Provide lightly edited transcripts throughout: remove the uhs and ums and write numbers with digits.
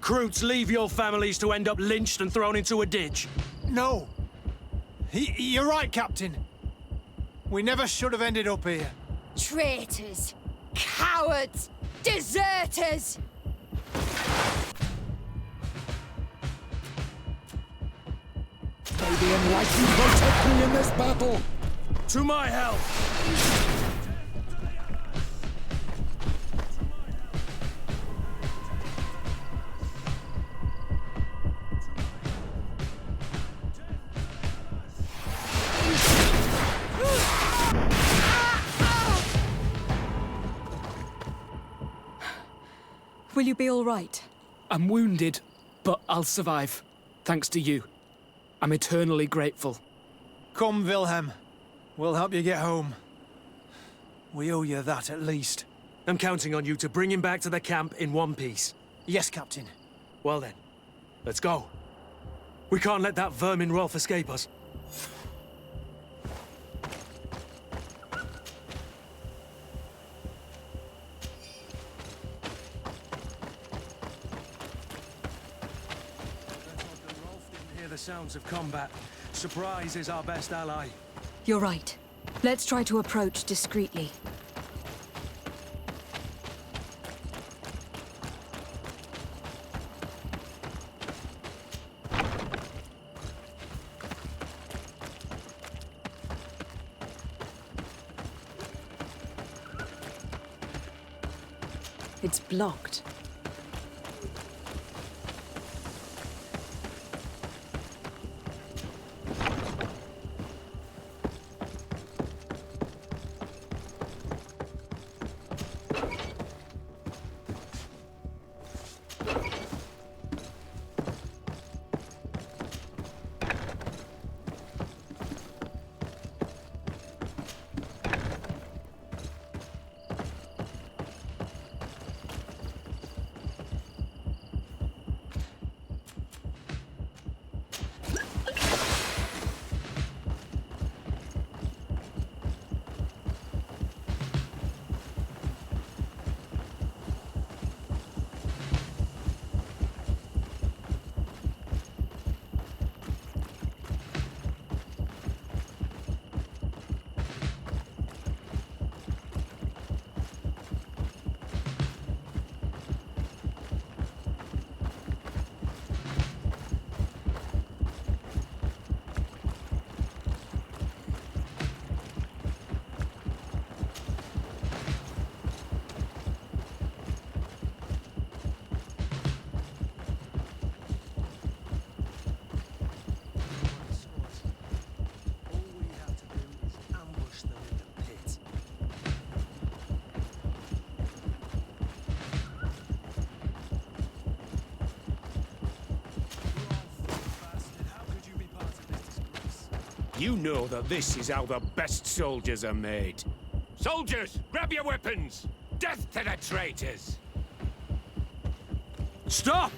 recruits leave your families to end up lynched and thrown into a ditch? No. You're right, Captain. We never should have ended up here. Traitors! Cowards! Deserters! May the Enlightened protect me in this battle! To my help! Will you be all right? I'm wounded, but I'll survive. Thanks to you. I'm eternally grateful. Come, Wilhelm. We'll help you get home. We owe you that, at least. I'm counting on you to bring him back to the camp in one piece. Yes, Captain. Well then, let's go. We can't let that vermin Rolf escape us. The sounds of combat. Surprise is our best ally. You're right. Let's try to approach discreetly. It's blocked. You know that this is how the best soldiers are made. Soldiers, grab your weapons! Death to the traitors! Stop!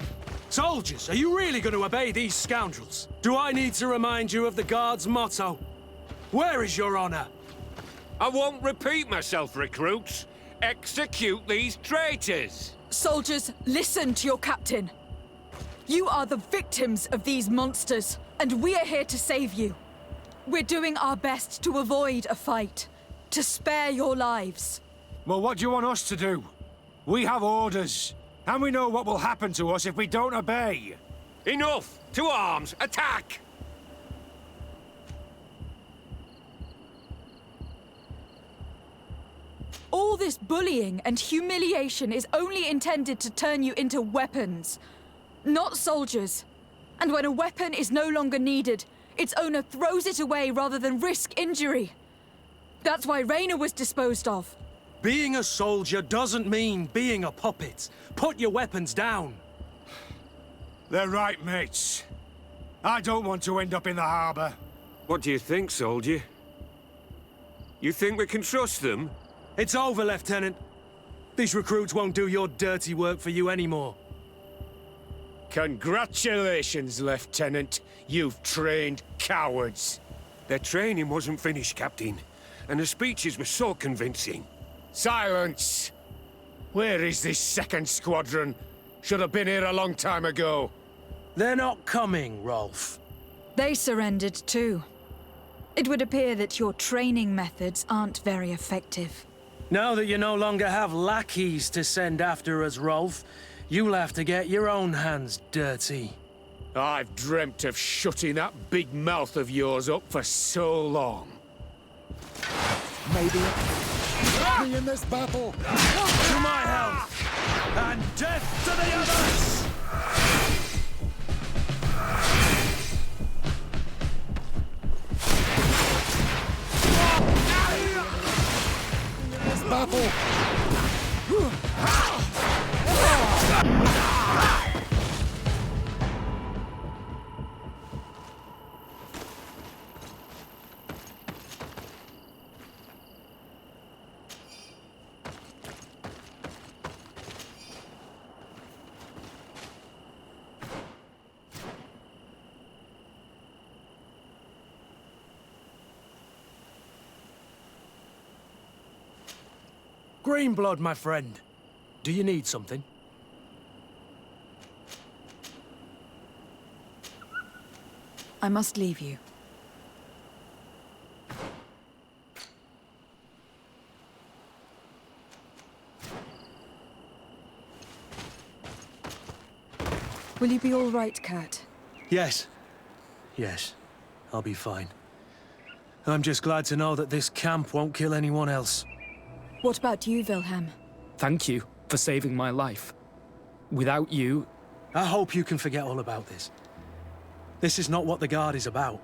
Soldiers, are you really going to obey these scoundrels? Do I need to remind you of the Guard's motto? Where is your honor? I won't repeat myself, recruits. Execute these traitors! Soldiers, listen to your captain. You are the victims of these monsters, and we are here to save you. We're doing our best to avoid a fight, to spare your lives. Well, what do you want us to do? We have orders, and we know what will happen to us if we don't obey. Enough! To arms! Attack! All this bullying and humiliation is only intended to turn you into weapons, not soldiers. And when a weapon is no longer needed, its owner throws it away rather than risk injury. That's why Raina was disposed of. Being a soldier doesn't mean being a puppet. Put your weapons down. They're right, mates. I don't want to end up in the harbor. What do you think, soldier? You think we can trust them? It's over, Lieutenant. These recruits won't do your dirty work for you anymore. Congratulations, Lieutenant. You've trained cowards. Their training wasn't finished, Captain, and the speeches were so convincing. Silence! Where is this second squadron? Should have been here a long time ago. They're not coming, Rolf. They surrendered too. It would appear that your training methods aren't very effective. Now that you no longer have lackeys to send after us, Rolf, you'll have to get your own hands dirty. I've dreamt of shutting that big mouth of yours up for so long. Maybe help me in this battle. To my health, and death to the others! This battle. Greenblood, my friend. Do you need something? I must leave you. Will you be all right, Kurt? Yes. Yes. I'll be fine. I'm just glad to know that this camp won't kill anyone else. What about you, Wilhelm? Thank you for saving my life. Without you, I hope you can forget all about this. This is not what the Guard is about.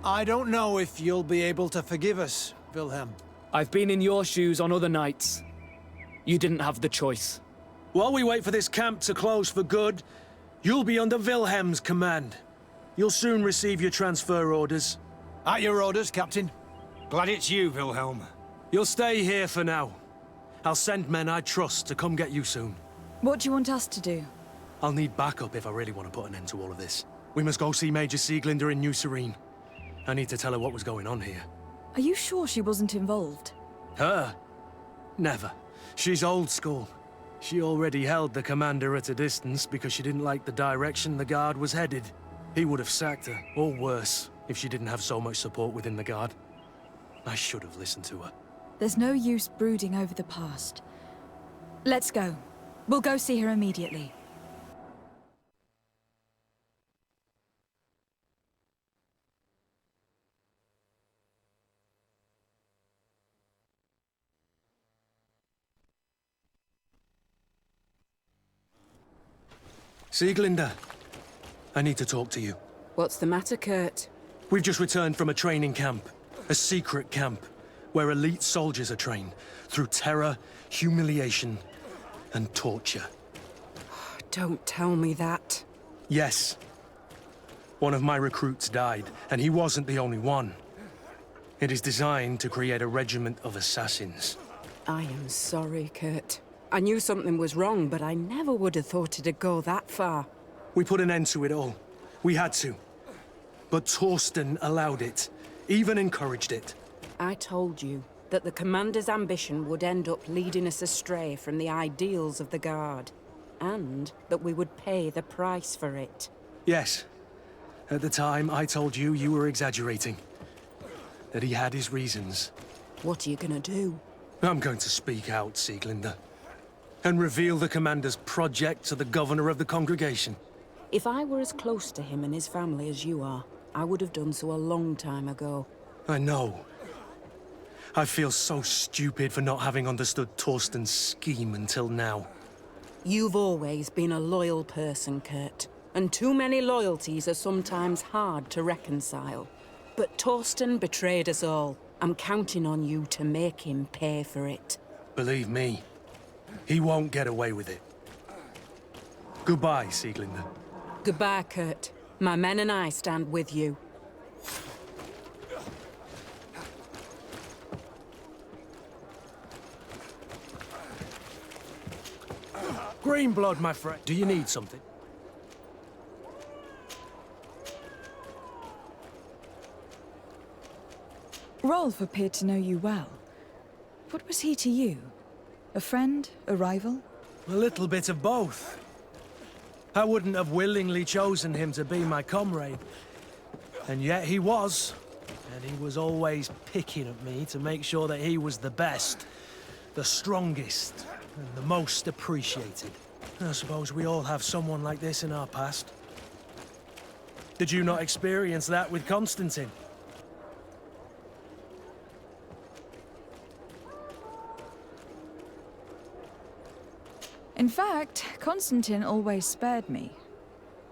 I don't know if you'll be able to forgive us, Wilhelm. I've been in your shoes on other nights. You didn't have the choice. While we wait for this camp to close for good, you'll be under Wilhelm's command. You'll soon receive your transfer orders. At your orders, Captain. Glad it's you, Wilhelm. You'll stay here for now. I'll send men I trust to come get you soon. What do you want us to do? I'll need backup if I really want to put an end to all of this. We must go see Major Sieglinder in New Serene. I need to tell her what was going on here. Are you sure she wasn't involved? Her? Never. She's old school. She already held the commander at a distance because she didn't like the direction the Guard was headed. He would have sacked her, or worse, if she didn't have so much support within the Guard. I should have listened to her. There's no use brooding over the past. Let's go. We'll go see her immediately. Sieglinder, I need to talk to you. What's the matter, Kurt? We've just returned from a training camp. A secret camp, where elite soldiers are trained through terror, humiliation, and torture. Don't tell me that. Yes. One of my recruits died, and he wasn't the only one. It is designed to create a regiment of assassins. I am sorry, Kurt. I knew something was wrong, but I never would have thought it'd go that far. We put an end to it all. We had to. But Torsten allowed it, even encouraged it. I told you that the commander's ambition would end up leading us astray from the ideals of the Guard, and that we would pay the price for it. Yes. At the time, I told you you were exaggerating. That he had his reasons. What are you gonna do? I'm going to speak out, Sieglinder. And reveal the commander's project to the governor of the congregation. If I were as close to him and his family as you are, I would have done so a long time ago. I know. I feel so stupid for not having understood Torsten's scheme until now. You've always been a loyal person, Kurt. And too many loyalties are sometimes hard to reconcile. But Torsten betrayed us all. I'm counting on you to make him pay for it. Believe me, he won't get away with it. Goodbye, Sieglinder. Goodbye, Kurt. My men and I stand with you. Greenblood, my friend. Do you need something? Rolf appeared to know you well. What was he to you? A friend? A rival? A little bit of both. I wouldn't have willingly chosen him to be my comrade. And yet he was. And he was always picking at me to make sure that he was the best, the strongest, and the most appreciated. I suppose we all have someone like this in our past. Did you not experience that with Constantine? In fact, Constantine always spared me.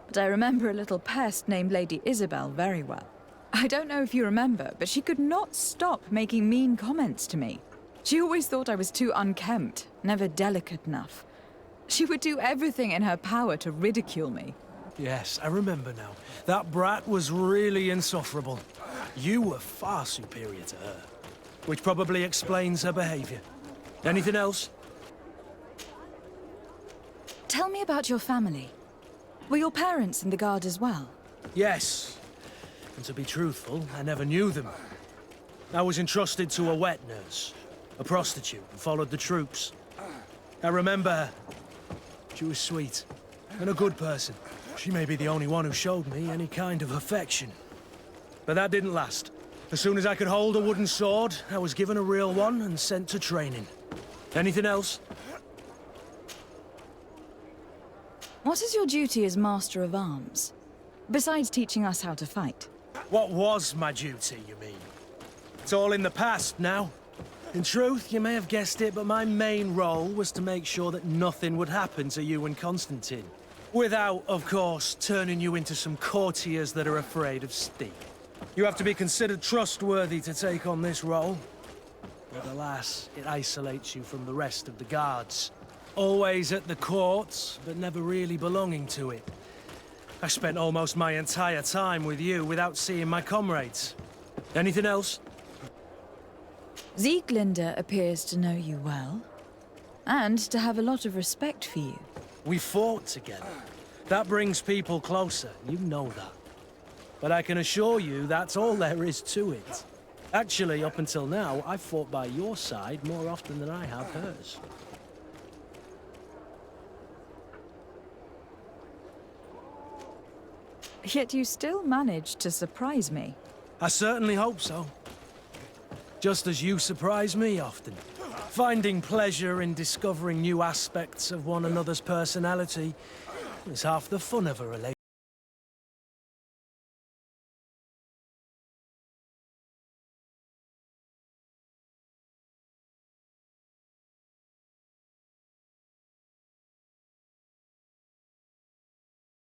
But I remember a little pest named Lady Isabel very well. I don't know if you remember, but she could not stop making mean comments to me. She always thought I was too unkempt, never delicate enough. She would do everything in her power to ridicule me. Yes, I remember now. That brat was really insufferable. You were far superior to her, which probably explains her behavior. Anything else? Tell me about your family. Were your parents in the Guard as well? Yes. And to be truthful, I never knew them. I was entrusted to a wet nurse, a prostitute, and followed the troops. I remember her. She was sweet, and a good person. She may be the only one who showed me any kind of affection. But that didn't last. As soon as I could hold a wooden sword, I was given a real one and sent to training. Anything else? What is your duty as Master of Arms? Besides teaching us how to fight. What was my duty, you mean? It's all in the past now. In truth, you may have guessed it, but my main role was to make sure that nothing would happen to you and Constantine. Without, of course, turning you into some courtiers that are afraid of steam. You have to be considered trustworthy to take on this role. But alas, it isolates you from the rest of the guards. Always at the court, but never really belonging to it. I spent almost my entire time with you without seeing my comrades. Anything else? Sieglinde appears to know you well, and to have a lot of respect for you. We fought together. That brings people closer, you know that. But I can assure you that's all there is to it. Actually, up until now, I've fought by your side more often than I have hers. Yet you still manage to surprise me. I certainly hope so. Just as you surprise me often. Finding pleasure in discovering new aspects of one another's personality is half the fun of a relationship.